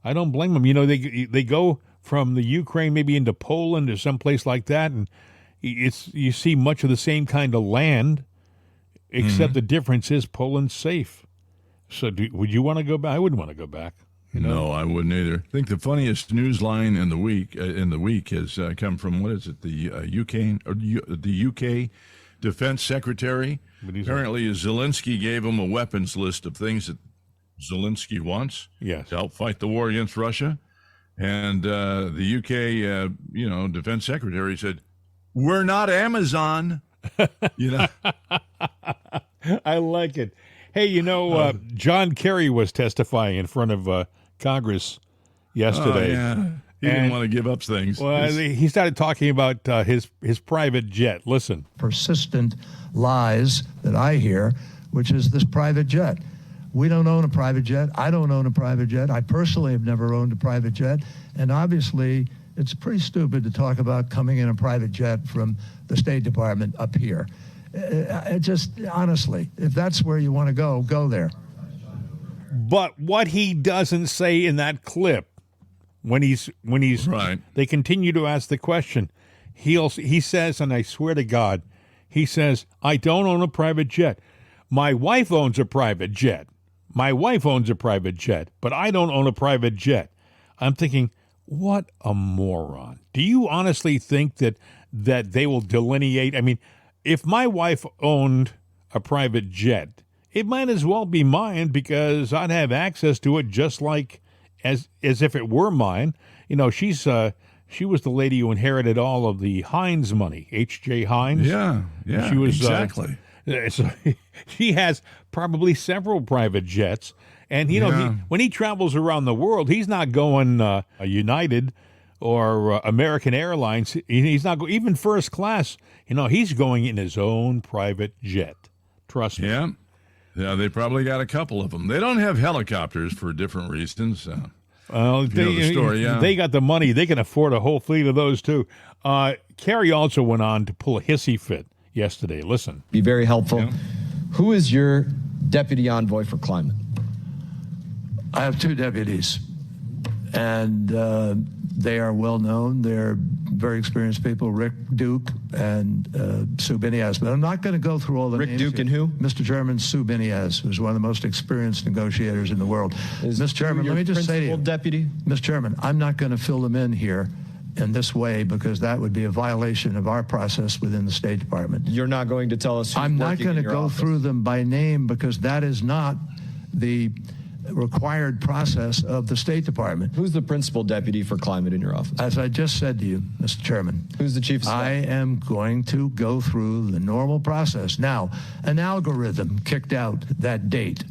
I don't blame them. They go from the Ukraine maybe into Poland or someplace like that, and you see much of the same kind of land, except the difference is Poland's safe. So would you want to go back? I wouldn't want to go back. No, I wouldn't either. I think the funniest news line in the week has come from, what is it, the UK Defense Secretary. Apparently, Zelensky gave him a weapons list of things that Zelensky wants to help fight the war against Russia. And the UK, Defense Secretary said, "We're not Amazon." I like it. Hey, John Kerry was testifying in front of Congress yesterday. Oh, yeah. He didn't want to give up things. Well, he started talking about his private jet. Listen. Persistent lies that I hear, which is this private jet. We don't own a private jet. I don't own a private jet. I personally have never owned a private jet. And obviously, it's pretty stupid to talk about coming in a private jet from the State Department up here. Honestly, if that's where you want to go there. But what he doesn't say in that clip, when he's right, they continue to ask the question, he says, and I swear to God, He says, I don't own a private jet. My wife owns a private jet. My wife owns a private jet, but I don't own a private jet. I'm thinking, what a moron. Do you honestly think that they will delineate? I mean, if my wife owned a private jet, it might as well be mine because I'd have access to it just like as if it were mine. You know, she was the lady who inherited all of the Heinz money, H.J. Heinz. Yeah, She was, exactly. So he has probably several private jets. And, you know, when he travels around the world, he's not going United or American Airlines. He's not going, even first class. You know, he's going in his own private jet. Trust me. Yeah, they probably got a couple of them. They don't have helicopters for different reasons. Well, the story, they got the money. They can afford a whole fleet of those, too. Kerry also went on to pull a hissy fit yesterday. Listen. Be very helpful. Yeah. Who is your deputy envoy for climate? I have two deputies, and they are well known. They're very experienced people, Rick Duke and Sue Biniaz. But I'm not going to go through all the names. Rick Duke here. And who? Mr. Chairman, Sue Biniaz, who's one of the most experienced negotiators in the world. Mr. Chairman, let me just say to you, deputy? Mr. Chairman, I'm not going to fill them in here in this way because that would be a violation of our process within the State Department. You're not going to tell us who's I'm not going to go office. through them by name because that is not the required process of the State Department. Who's the principal deputy for climate in your office? As I just said to you, Mr. Chairman. Who's the chief of staff? I am going to go through the normal process. Now, an algorithm kicked out that date,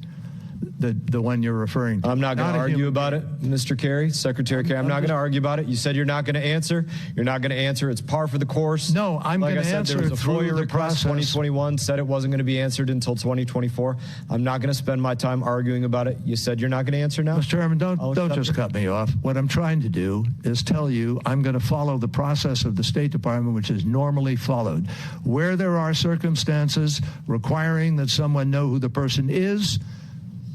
the one you're referring to. I'm not going to argue about it, Mr. Kerry, Secretary Kerry. I'm not going to argue about it. You said you're not going to answer. You're not going to answer. It's par for the course. No, I'm going to answer there was a through FOIA the request. process. 2021 said it wasn't going to be answered until 2024. I'm not going to spend my time arguing about it. You said you're not going to answer now? Mr. Chairman, don't just cut me off. What I'm trying to do is tell you I'm going to follow the process of the State Department, which is normally followed. Where there are circumstances requiring that someone know who the person is,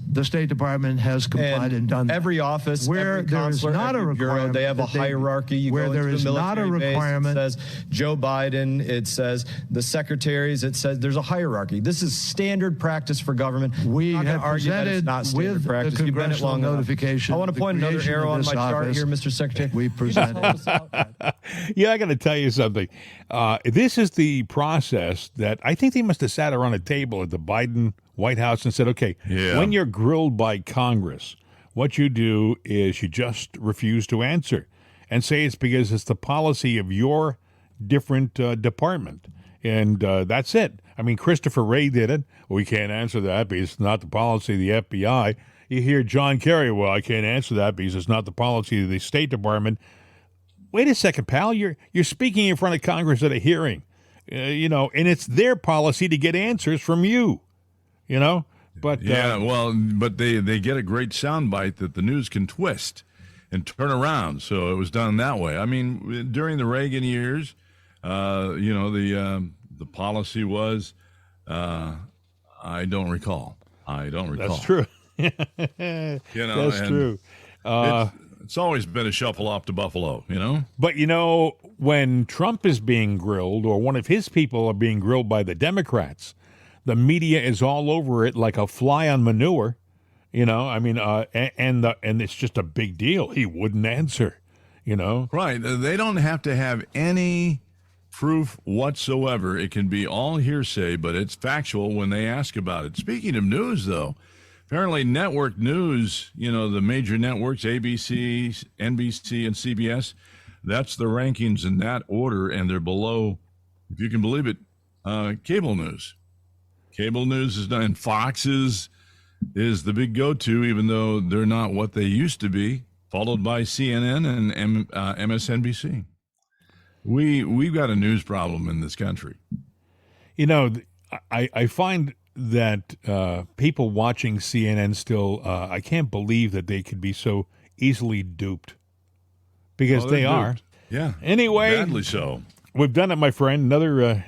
the State Department has complied and done that. Every office, where every there is consular, not a every bureau, requirement, they have a hierarchy. You where go there into is the not a military base, requirement. it says Joe Biden. It says the secretaries. It says there's a hierarchy. This is standard practice for government. We I'm not have gonna argue that it's presented not standard with practice. the You've been it congressional long enough. notification. I want to point another arrow on my chart here, Mr. Secretary. We presented. Yeah, I got to tell you something. This is the process that I think they must have sat around a table at the Biden White House and said, okay, when you're grilled by Congress, what you do is you just refuse to answer and say it's because it's the policy of your different department. And that's it. I mean, Christopher Wray did it. We can't answer that because it's not the policy of the FBI. You hear John Kerry, well, I can't answer that because it's not the policy of the State Department. Wait a second, pal. You're speaking in front of Congress at a hearing, and it's their policy to get answers from you, But but they get a great soundbite that the news can twist and turn around. So it was done that way. I mean, during the Reagan years, the policy was, I don't recall. That's true. That's true. It's always been a shuffle off to Buffalo, But, when Trump is being grilled or one of his people are being grilled by the Democrats, the media is all over it like a fly on manure, and it's just a big deal. He wouldn't answer, Right. They don't have to have any proof whatsoever. It can be all hearsay, but it's factual when they ask about it. Speaking of news, though, apparently network news, the major networks, ABC, NBC, and CBS, that's the rankings in that order, and they're below, if you can believe it, cable news. Cable news is done, and Fox is the big go-to, even though they're not what they used to be, followed by CNN and MSNBC. We've got a news problem in this country. I find that people watching CNN still, I can't believe that they could be so easily duped. Because they are. Duped. Yeah. Anyway. Badly so. We've done it, my friend. Another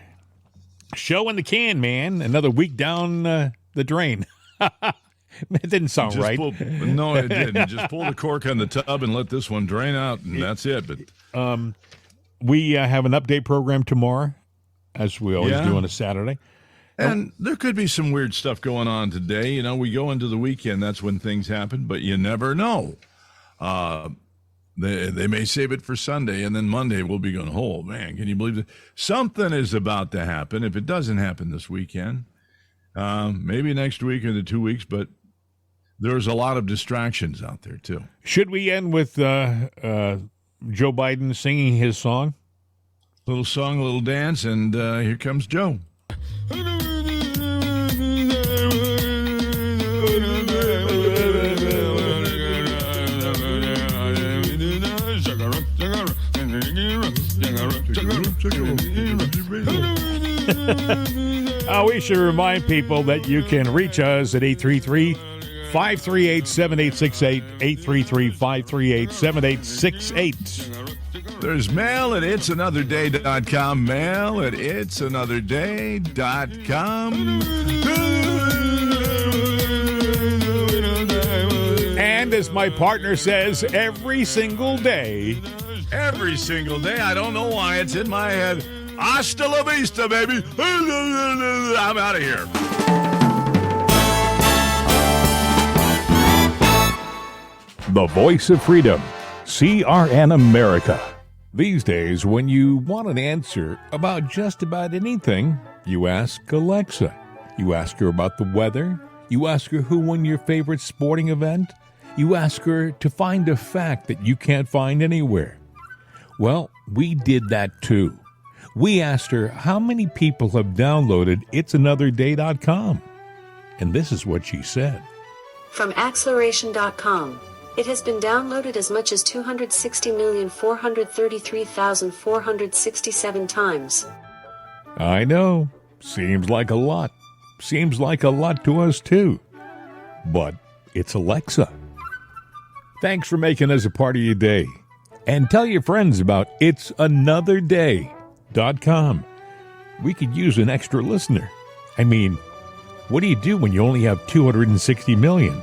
show in the can, man. Another week down the drain. It didn't sound right. No, it didn't. Just pull the cork on the tub and let this one drain out, and that's it. But we have an update program tomorrow. as we always do on a Saturday. And there could be some weird stuff going on today. You know, we go into the weekend, that's when things happen, but you never know. They may save it for Sunday, and then Monday we'll be going, oh, man, can you believe it? Something is about to happen. If it doesn't happen this weekend, maybe next week or the 2 weeks, but there's a lot of distractions out there, too. Should we end with Joe Biden singing his song? Little song, a little dance, and here comes Joe. We should remind people that you can reach us at 833-538-7868, 833-538-7868. There's mail at itsanotherday.com, mail at itsanotherday.com. And as my partner says, every single day. Every single day. I don't know why it's in my head. Hasta la vista, baby. I'm out of here. The voice of freedom. CRN America. These days, when you want an answer about just about anything, you ask Alexa. You ask her about the weather. You ask her who won your favorite sporting event. You ask her to find a fact that you can't find anywhere. Well, we did that too. We asked her how many people have downloaded itsanotherday.com. And this is what she said. From acceleration.com. It has been downloaded as much as 260,433,467 times. I know. Seems like a lot. Seems like a lot to us, too. But it's Alexa. Thanks for making us a part of your day. And tell your friends about itsanotherday.com. We could use an extra listener. I mean, what do you do when you only have 260 million?